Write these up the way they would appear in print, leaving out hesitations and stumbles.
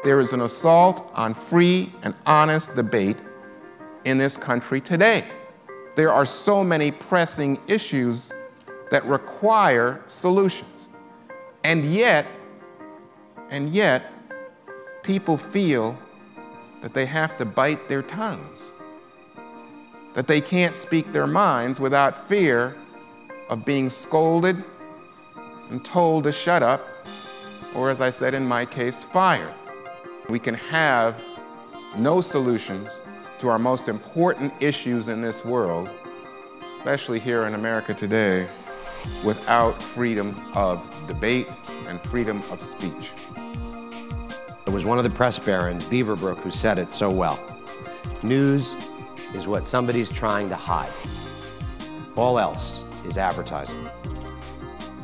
there is an assault on free and honest debate in this country today. There are so many pressing issues that require solutions. And yet, people feel that they have to bite their tongues, that they can't speak their minds without fear of being scolded and told to shut up, or as I said in my case, fired. We can have no solutions to our most important issues in this world, especially here in America today, without freedom of debate and freedom of speech. It was one of the press barons, Beaverbrook, who said it so well. News is what somebody's trying to hide. All else is advertising.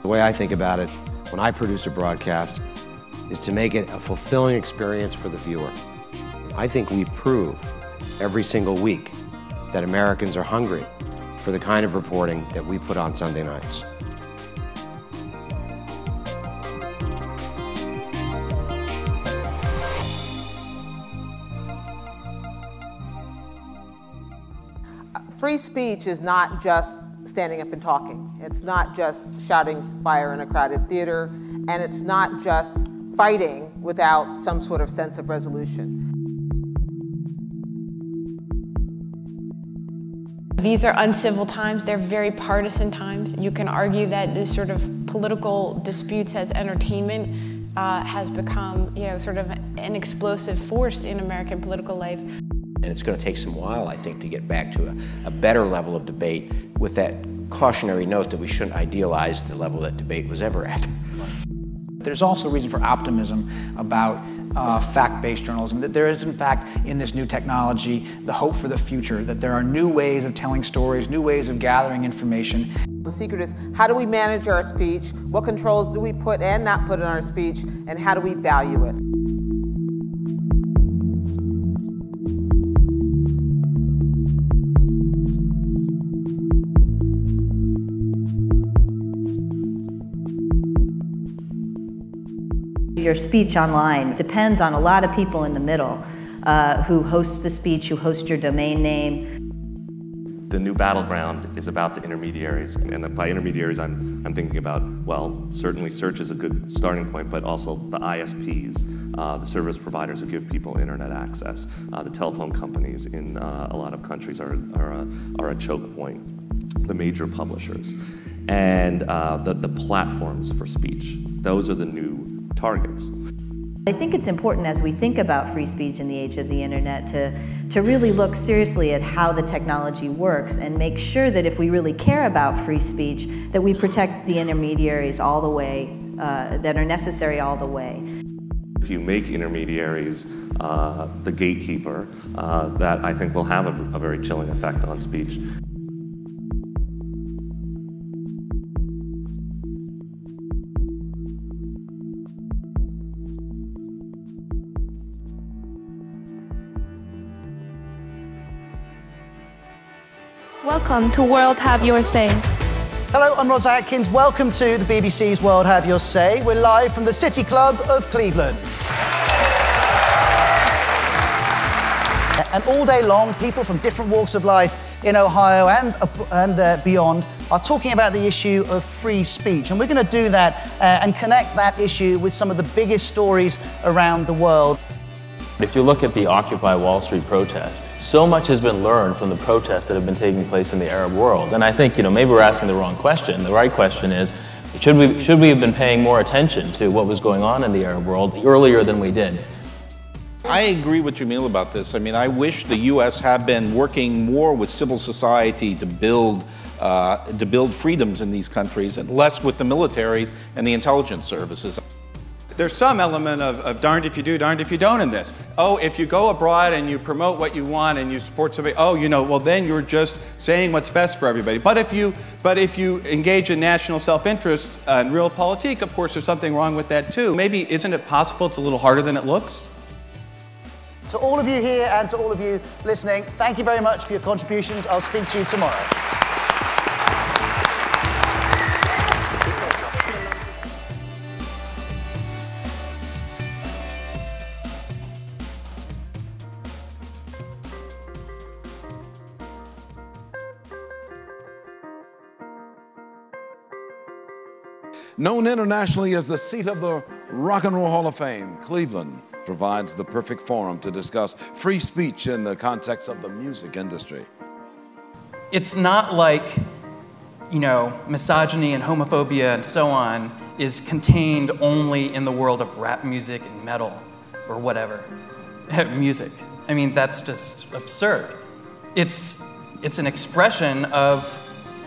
The way I think about it, when I produce a broadcast, is to make it a fulfilling experience for the viewer. I think we prove every single week that Americans are hungry for the kind of reporting that we put on Sunday nights. Free speech is not just standing up and talking. It's not just shouting fire in a crowded theater, and it's not just fighting without some sort of sense of resolution. These are uncivil times. They're very partisan times. You can argue that this sort of political disputes as entertainment has become, sort of an explosive force in American political life. And it's going to take some while, I think, to get back to a better level of debate with that cautionary note that we shouldn't idealize the level that debate was ever at. There's also reason for optimism about fact-based journalism, that there is, in fact, in this new technology, the hope for the future, that there are new ways of telling stories, new ways of gathering information. The secret is, how do we manage our speech? What controls do we put and not put in our speech? And how do we value it? Your speech online depends on a lot of people in the middle who host the speech, who host your domain name. The new battleground is about the intermediaries, and by intermediaries I'm thinking about, well, certainly search is a good starting point, but also the ISPs, the service providers who give people internet access. The telephone companies in a lot of countries are a choke point. The major publishers. And the platforms for speech. Those are the new targets. I think it's important as we think about free speech in the age of the internet to really look seriously at how the technology works and make sure that if we really care about free speech, that we protect the intermediaries all the way, that are necessary all the way. If you make intermediaries the gatekeeper, that I think will have a very chilling effect on speech. Welcome to World Have Your Say. Hello, I'm Ros Atkins. Welcome to the BBC's World Have Your Say. We're live from the City Club of Cleveland. And all day long, people from different walks of life in Ohio and beyond are talking about the issue of free speech. And we're going to do that and connect that issue with some of the biggest stories around the world. If you look at the Occupy Wall Street protests, so much has been learned from the protests that have been taking place in the Arab world. And I think, maybe we're asking the wrong question. The right question is, should we have been paying more attention to what was going on in the Arab world earlier than we did? I agree with Jamil about this. I mean, I wish the U.S. had been working more with civil society to build freedoms in these countries and less with the militaries and the intelligence services. There's some element of darned if you do, darned if you don't in this. Oh, if you go abroad and you promote what you want and you support somebody, well then you're just saying what's best for everybody. But if you engage in national self-interest and realpolitik, of course there's something wrong with that too. Maybe isn't it possible it's a little harder than it looks? To all of you here and to all of you listening, thank you very much for your contributions. I'll speak to you tomorrow. Known internationally as the seat of the Rock and Roll Hall of Fame, Cleveland provides the perfect forum to discuss free speech in the context of the music industry. It's not like, you know, misogyny and homophobia and so on is contained only in the world of rap music and metal or whatever. Music. I mean, that's just absurd. It's an expression of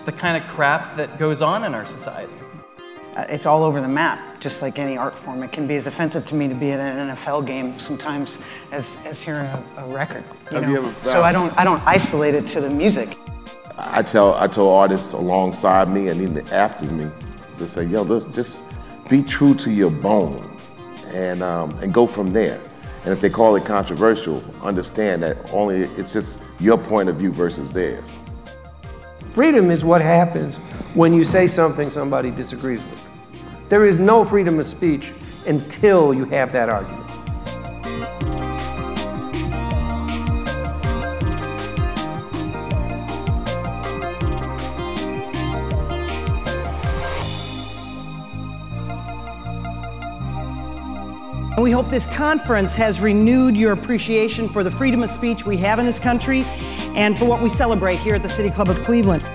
the kind of crap that goes on in our society. It's all over the map, just like any art form. It can be as offensive to me to be at an NFL game sometimes as hearing a record. You know? So I don't isolate it to the music. I tell artists alongside me and even after me to say, yo, just be true to your bone and go from there. And if they call it controversial, understand that it's just your point of view versus theirs. Freedom is what happens when you say something somebody disagrees with. There is no freedom of speech until you have that argument. We hope this conference has renewed your appreciation for the freedom of speech we have in this country and for what we celebrate here at the City Club of Cleveland.